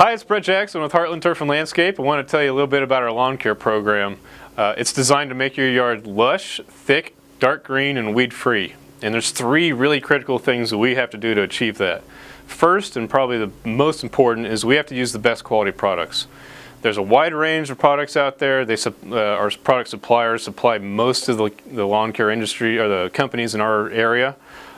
Hi, it's Brett Jackson with Heartland Turf and Landscape. I want to tell you a little bit about our lawn care program. It's designed to make your yard lush, thick, dark green, and weed-free. And there's three really critical things that we have to do to achieve that. First, and probably the most important, is we have to use the best quality products. There's a wide range of products out there. Our product suppliers supply most of the lawn care industry, or the companies in our area.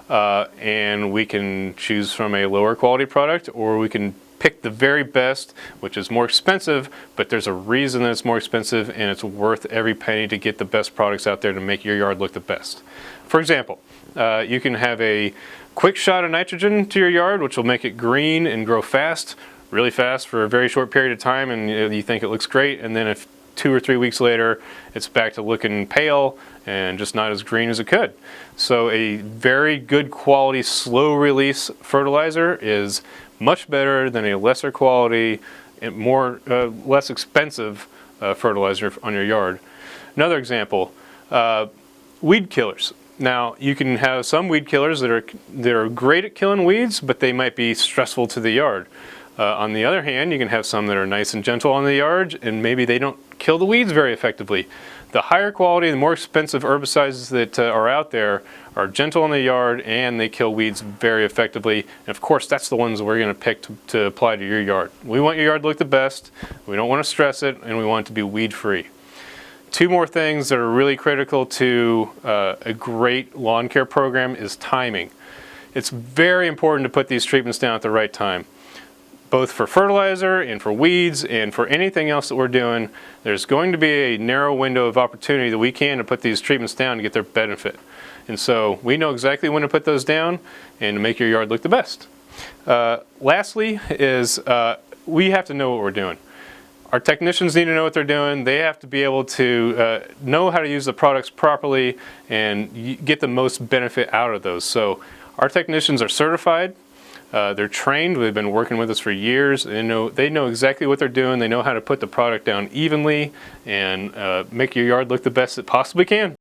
And we can choose from a lower quality product, or we can pick the very best, which is more expensive, but there's a reason that it's more expensive, and it's worth every penny to get the best products out there to make your yard look the best. For example, you can have a quick shot of nitrogen to your yard, which will make it green and grow fast, really fast for a very short period of time, and you think it looks great, and then if 2 or 3 weeks later it's back to looking pale and just not as green as it could. So a very good quality slow release fertilizer is much better than a lesser quality and less expensive fertilizer on your yard. Another example, weed killers. Now you can have some weed killers that are great at killing weeds, but they might be stressful to the yard. On the other hand, you can have some that are nice and gentle on the yard, and maybe they don't kill the weeds very effectively. The higher quality, the more expensive herbicides that are out there are gentle on the yard, and they kill weeds very effectively. And of course, that's the ones we're going to pick to apply to your yard. We want your yard to look the best, we don't want to stress it, and we want it to be weed-free. Two more things that are really critical to a great lawn care program is timing. It's very important to put these treatments down at the right time. Both for fertilizer and for weeds and for anything else that we're doing, there's going to be a narrow window of opportunity that we can to put these treatments down to get their benefit. And so we know exactly when to put those down and to make your yard look the best. Lastly is we have to know what we're doing. Our technicians need to know what they're doing. They have to be able to know how to use the products properly and get the most benefit out of those. So our technicians are certified. They're trained. They've been working with us for years. They know exactly what they're doing. They know how to put the product down evenly and make your yard look the best it possibly can.